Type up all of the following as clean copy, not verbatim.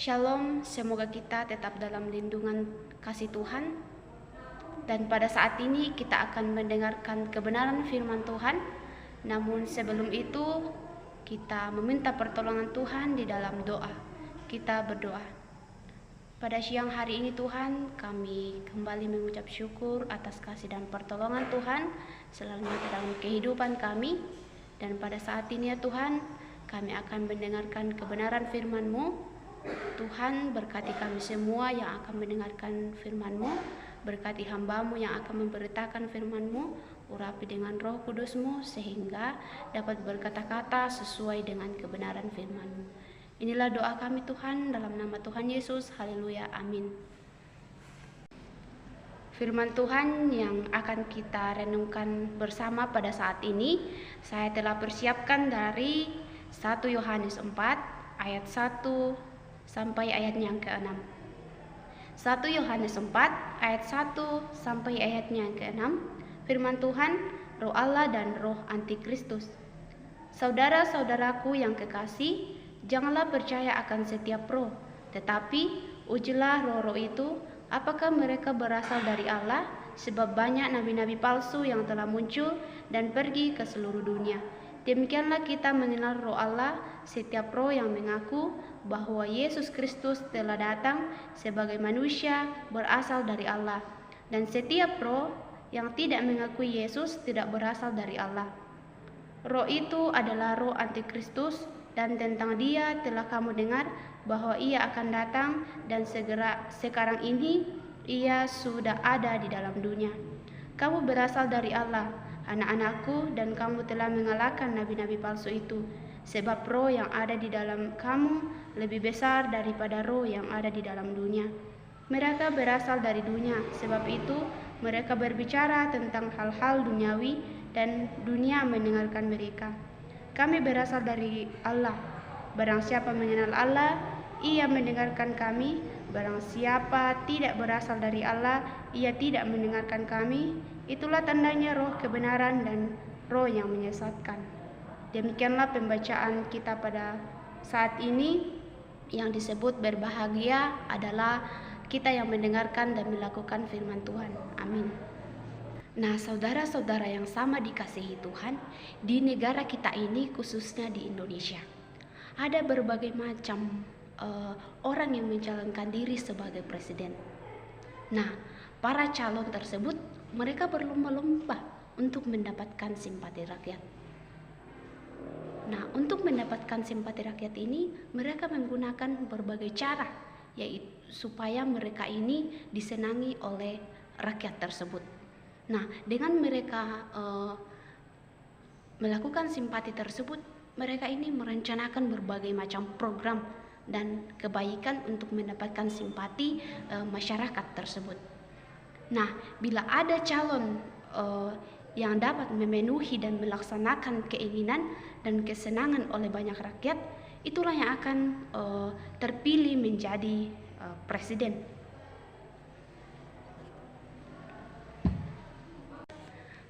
Shalom, semoga kita tetap dalam lindungan kasih Tuhan. Dan pada saat ini kita akan mendengarkan kebenaran firman Tuhan. Namun sebelum itu kita meminta pertolongan Tuhan di dalam doa. Kita berdoa. Pada siang hari ini Tuhan, kami kembali mengucap syukur atas kasih dan pertolongan Tuhan selalu dalam kehidupan kami. Dan pada saat ini ya Tuhan, kami akan mendengarkan kebenaran firman-Mu. Tuhan, berkati kami semua yang akan mendengarkan firman-Mu, berkati hamba-Mu yang akan memberitakan firman-Mu, urapi dengan Roh Kudus-Mu sehingga dapat berkata-kata sesuai dengan kebenaran firman-Mu. Inilah doa kami Tuhan, dalam nama Tuhan Yesus, haleluya, amin. Firman Tuhan yang akan kita renungkan bersama pada saat ini, saya telah persiapkan dari 1 Yohanes 4 ayat 1 sampai ayat yang ke-6. 1 Yohanes 4 ayat 1 sampai ayatnya yang ke-6. Firman Tuhan, Roh Allah dan Roh Antikristus. Saudara-saudaraku yang kekasih, janganlah percaya akan setiap roh, tetapi ujilah roh-roh itu, apakah mereka berasal dari Allah, sebab banyak nabi-nabi palsu yang telah muncul dan pergi ke seluruh dunia. Demikianlah kita mengenal Roh Allah, setiap roh yang mengaku bahwa Yesus Kristus telah datang sebagai manusia berasal dari Allah, dan setiap roh yang tidak mengakui Yesus tidak berasal dari Allah. Roh itu adalah roh Antikristus, dan tentang dia telah kamu dengar bahwa ia akan datang, dan sekarang ini ia sudah ada di dalam dunia. Kamu berasal dari Allah, anak-anakku, dan kamu telah mengalahkan nabi-nabi palsu itu, sebab roh yang ada di dalam kamu lebih besar daripada roh yang ada di dalam dunia. Mereka berasal dari dunia, sebab itu mereka berbicara tentang hal-hal duniawi dan dunia mendengarkan mereka. Kami berasal dari Allah. Barang siapa mengenal Allah, ia mendengarkan kami. Barang siapa tidak berasal dari Allah, ia tidak mendengarkan kami. Itulah tandanya roh kebenaran dan roh yang menyesatkan. Demikianlah pembacaan kita pada saat ini. Yang disebut berbahagia adalah kita yang mendengarkan dan melakukan firman Tuhan. Amin. Nah, saudara-saudara yang sama dikasihi Tuhan, di negara kita ini, khususnya di Indonesia, ada berbagai macam orang yang mencalonkan diri sebagai presiden. Nah, para calon tersebut mereka berlomba-lomba untuk mendapatkan simpati rakyat. Nah, untuk mendapatkan simpati rakyat ini, mereka menggunakan berbagai cara, yaitu supaya mereka ini disenangi oleh rakyat tersebut. Nah, dengan mereka melakukan simpati tersebut, mereka ini merencanakan berbagai macam program dan kebaikan untuk mendapatkan simpati masyarakat tersebut. Nah, bila ada calon yang dapat memenuhi dan melaksanakan keinginan dan kesenangan oleh banyak rakyat, itulah yang akan terpilih menjadi presiden.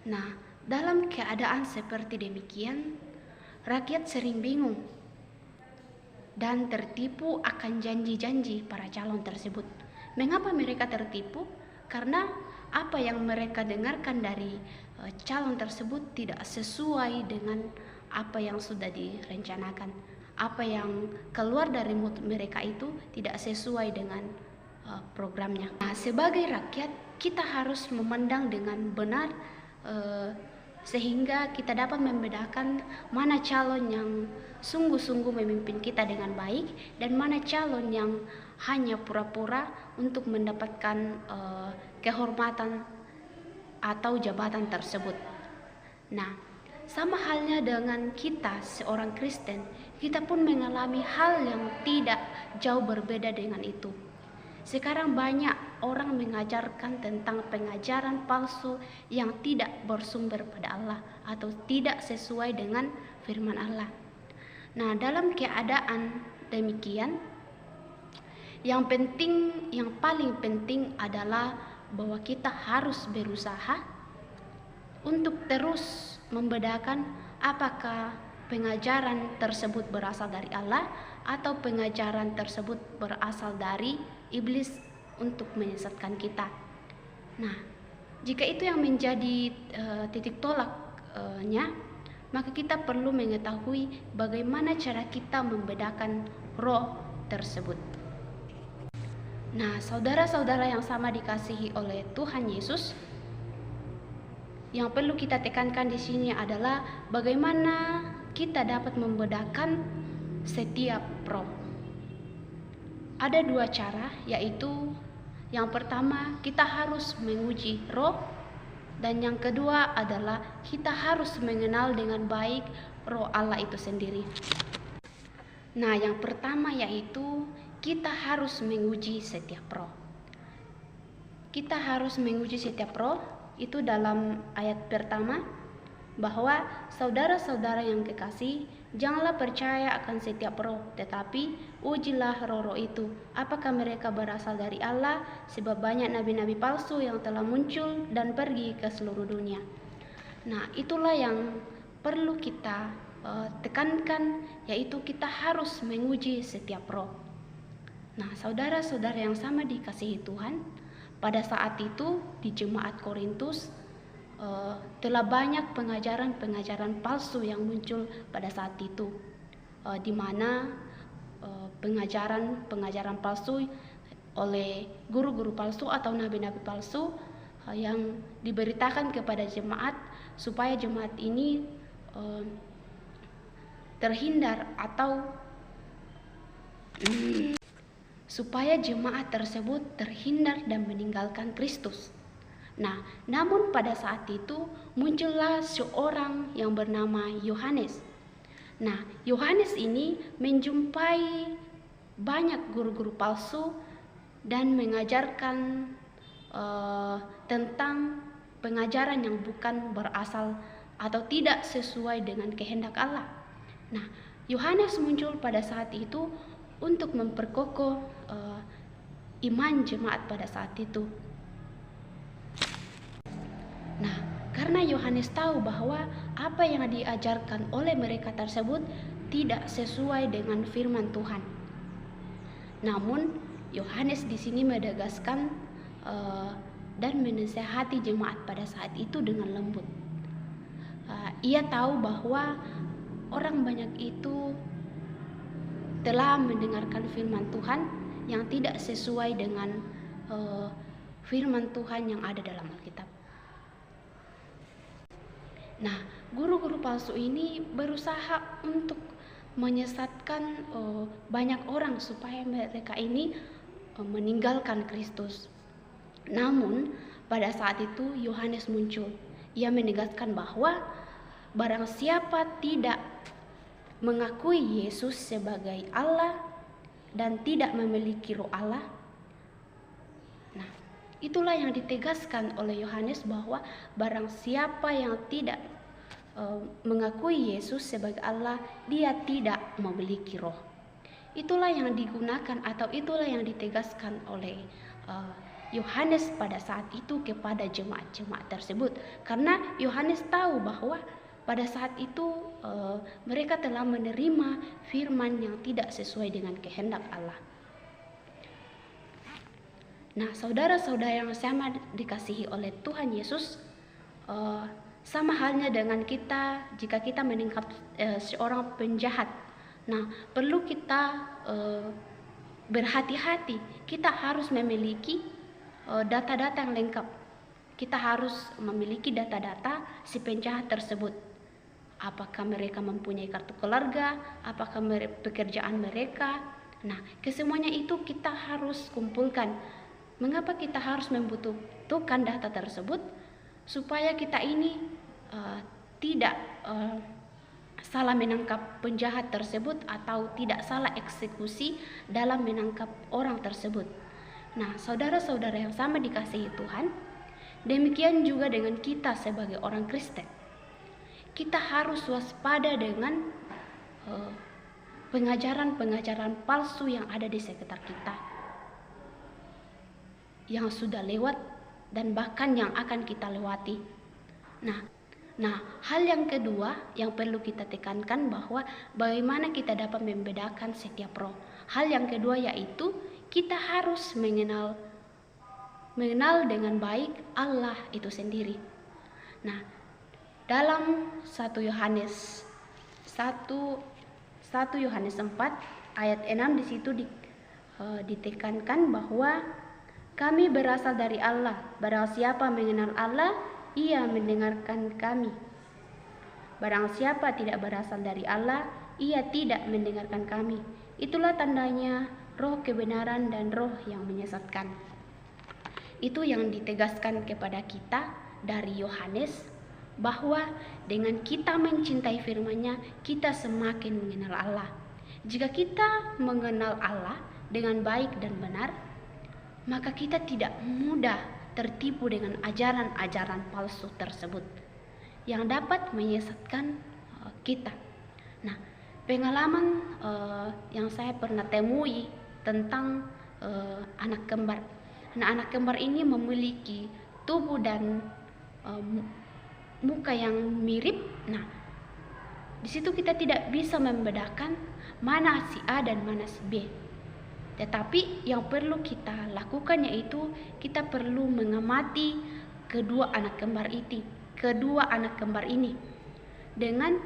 Nah, dalam keadaan seperti demikian, rakyat sering bingung dan tertipu akan janji-janji para calon tersebut. Mengapa mereka tertipu? Karena apa yang mereka dengarkan dari calon tersebut tidak sesuai dengan apa yang sudah direncanakan. Apa yang keluar dari mulut mereka itu tidak sesuai dengan programnya. Nah, sebagai rakyat, kita harus memandang dengan benar sehingga kita dapat membedakan mana calon yang sungguh-sungguh memimpin kita dengan baik dan mana calon yang hanya pura-pura untuk mendapatkan kehormatan atau jabatan tersebut. Nah, sama halnya dengan kita seorang Kristen, kita pun mengalami hal yang tidak jauh berbeda dengan itu. Sekarang banyak orang mengajarkan tentang pengajaran palsu yang tidak bersumber pada Allah atau tidak sesuai dengan firman Allah. Nah, dalam keadaan demikian, yang paling penting adalah bahwa kita harus berusaha untuk terus membedakan apakah pengajaran tersebut berasal dari Allah atau pengajaran tersebut berasal dari iblis untuk menyesatkan kita. Nah, jika itu yang menjadi titik tolaknya, maka kita perlu mengetahui bagaimana cara kita membedakan roh tersebut. Nah, saudara-saudara yang sama dikasihi oleh Tuhan Yesus, yang perlu kita tekankan di sini adalah bagaimana kita dapat membedakan setiap roh. Ada dua cara, yaitu yang pertama kita harus menguji roh, dan yang kedua adalah kita harus mengenal dengan baik roh Allah itu sendiri. Nah, yang pertama yaitu kita harus menguji setiap roh. Kita harus menguji setiap roh, itu dalam ayat pertama, bahwa saudara-saudara yang kekasih, janganlah percaya akan setiap roh, tetapi ujilah roh-roh itu, apakah mereka berasal dari Allah, sebab banyak nabi-nabi palsu yang telah muncul dan pergi ke seluruh dunia. Nah, itulah yang perlu kita tekankan, yaitu kita harus menguji setiap roh. Nah, saudara-saudara yang sama dikasihi Tuhan, pada saat itu di jemaat Korintus telah banyak pengajaran-pengajaran palsu yang muncul pada saat itu, di mana pengajaran-pengajaran palsu oleh guru-guru palsu atau nabi-nabi palsu yang diberitakan kepada jemaat supaya jemaat ini terhindar atau supaya jemaat tersebut terhindar dan meninggalkan Kristus. Nah, namun pada saat itu muncullah seorang yang bernama Yohanes. Nah, Yohanes ini menjumpai banyak guru-guru palsu dan mengajarkan tentang pengajaran yang bukan berasal atau tidak sesuai dengan kehendak Allah. Nah, Yohanes muncul pada saat itu untuk memperkokoh iman jemaat pada saat itu. Nah, karena Yohanes tahu bahwa apa yang diajarkan oleh mereka tersebut tidak sesuai dengan firman Tuhan. Namun, Yohanes di sini menegaskan dan menasihati jemaat pada saat itu dengan lembut. Ia tahu bahwa orang banyak itu telah mendengarkan firman Tuhan yang tidak sesuai dengan firman Tuhan yang ada dalam Alkitab. Nah, guru-guru palsu ini berusaha untuk menyesatkan banyak orang supaya mereka ini meninggalkan Kristus. Namun, pada saat itu Yohanes muncul. Ia menegaskan bahwa barang siapa tidak mengakui Yesus sebagai Allah dan tidak memiliki roh Allah, nah, itulah yang ditegaskan oleh Yohanes bahwa barang siapa yang tidak mengakui Yesus sebagai Allah, dia tidak memiliki roh. Itulah yang digunakan atau itulah yang ditegaskan oleh Yohanes pada saat itu kepada jemaat-jemaat tersebut. Karena Yohanes tahu bahwa pada saat itu mereka telah menerima firman yang tidak sesuai dengan kehendak Allah. Nah, saudara-saudara yang sama dikasihi oleh Tuhan Yesus, sama halnya dengan kita jika kita menangkap seorang penjahat. Nah, perlu kita berhati-hati. Kita harus memiliki data-data yang lengkap. Kita harus memiliki data-data si penjahat tersebut. Apakah mereka mempunyai kartu keluarga, apakah pekerjaan mereka. Nah, kesemuanya itu kita harus kumpulkan. Mengapa kita harus membutuhkan data tersebut? Supaya kita ini tidak salah menangkap penjahat tersebut atau tidak salah eksekusi dalam menangkap orang tersebut. Nah, saudara-saudara yang sama dikasihi Tuhan, demikian juga dengan kita sebagai orang Kristen. Kita harus waspada dengan pengajaran-pengajaran palsu yang ada di sekitar kita, yang sudah lewat dan bahkan yang akan kita lewati. Nah, Nah, hal yang kedua yang perlu kita tekankan bahwa bagaimana kita dapat membedakan setiap roh. Hal yang kedua yaitu kita harus mengenal dengan baik Allah itu sendiri. Nah, dalam 1 Yohanes 4 ayat 6 di situ ditekankan bahwa kami berasal dari Allah. Barang siapa mengenal Allah, ia mendengarkan kami. Barang siapa tidak berasal dari Allah, ia tidak mendengarkan kami. Itulah tandanya roh kebenaran dan roh yang menyesatkan. Itu yang ditegaskan kepada kita dari Yohanes, bahwa dengan kita mencintai firman-Nya, kita semakin mengenal Allah. Jika kita mengenal Allah dengan baik dan benar, maka kita tidak mudah tertipu dengan ajaran-ajaran palsu tersebut yang dapat menyesatkan kita. Nah, pengalaman yang saya pernah temui tentang anak kembar. Nah, anak kembar ini memiliki tubuh dan muka yang mirip. Nah, di situ kita tidak bisa membedakan mana si A dan mana si B. Tetapi yang perlu kita lakukan yaitu kita perlu mengamati kedua anak kembar ini dengan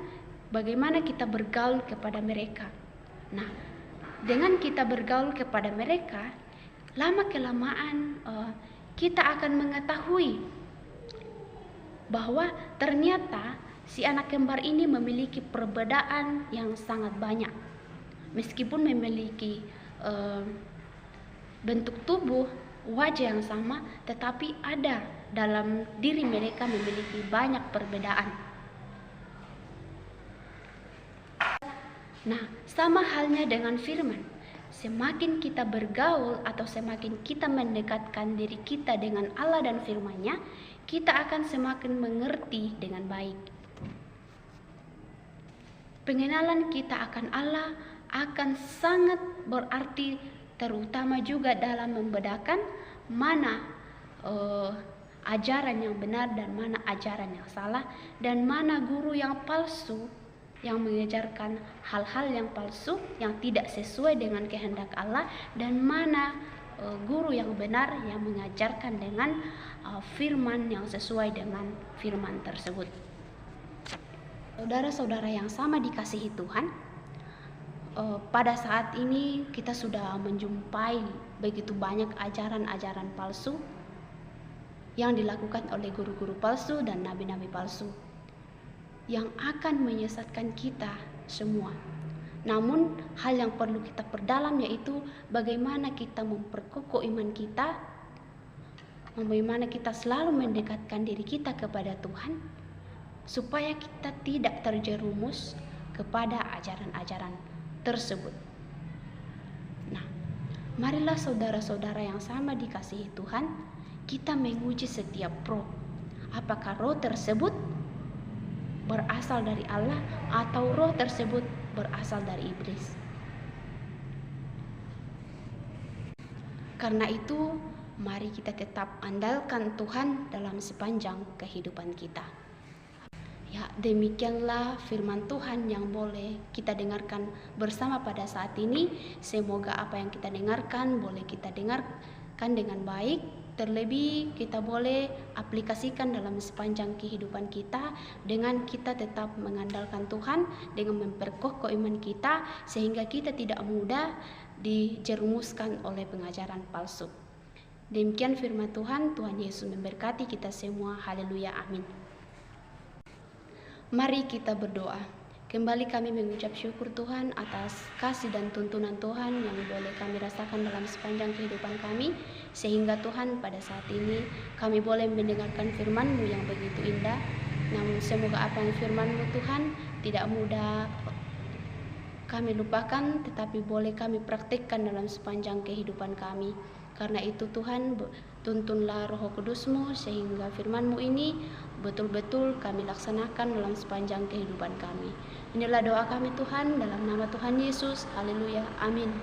bagaimana kita bergaul kepada mereka. Nah, dengan kita bergaul kepada mereka, lama kelamaan kita akan mengetahui bahwa ternyata si anak kembar ini memiliki perbedaan yang sangat banyak. Meskipun memiliki bentuk tubuh, wajah yang sama, tetapi ada dalam diri mereka memiliki banyak perbedaan. Nah, sama halnya dengan firman. Semakin kita bergaul atau semakin kita mendekatkan diri kita dengan Allah dan firman-Nya, kita akan semakin mengerti dengan baik. Pengenalan kita akan Allah akan sangat berarti, terutama juga dalam membedakan mana ajaran yang benar dan mana ajaran yang salah, dan mana guru yang palsu yang mengajarkan hal-hal yang palsu yang tidak sesuai dengan kehendak Allah, dan mana guru yang benar yang mengajarkan dengan firman yang sesuai dengan firman tersebut. Saudara-saudara yang sama dikasihi Tuhan, pada saat ini kita sudah menjumpai begitu banyak ajaran-ajaran palsu yang dilakukan oleh guru-guru palsu dan nabi-nabi palsu yang akan menyesatkan kita semua. Namun hal yang perlu kita perdalam yaitu bagaimana kita memperkokoh iman kita, bagaimana kita selalu mendekatkan diri kita kepada Tuhan supaya kita tidak terjerumus kepada ajaran-ajaran tersebut. Nah, marilah saudara-saudara yang sama dikasihi Tuhan, kita menguji setiap roh. Apakah roh tersebut berasal dari Allah atau roh tersebut berasal dari iblis. Karena itu, mari kita tetap andalkan Tuhan dalam sepanjang kehidupan kita. Ya, demikianlah firman Tuhan yang boleh kita dengarkan bersama pada saat ini. Semoga apa yang kita dengarkan boleh kita dengarkan dengan baik. Terlebih kita boleh aplikasikan dalam sepanjang kehidupan kita dengan kita tetap mengandalkan Tuhan, dengan memperkokoh iman kita sehingga kita tidak mudah dijerumuskan oleh pengajaran palsu. Demikian firman Tuhan. Tuhan Yesus memberkati kita semua. Haleluya, amin. Mari kita berdoa. Kembali kami mengucap syukur Tuhan atas kasih dan tuntunan Tuhan yang boleh kami rasakan dalam sepanjang kehidupan kami, sehingga Tuhan pada saat ini kami boleh mendengarkan firman-Mu yang begitu indah. Namun semoga apa yang firman-Mu Tuhan tidak mudah kami lupakan, tetapi boleh kami praktikkan dalam sepanjang kehidupan kami. Karena itu Tuhan, tuntunlah Roh Kudus-Mu sehingga firman-Mu ini betul-betul kami laksanakan dalam sepanjang kehidupan kami. Inilah doa kami Tuhan, dalam nama Tuhan Yesus. Haleluya, amin.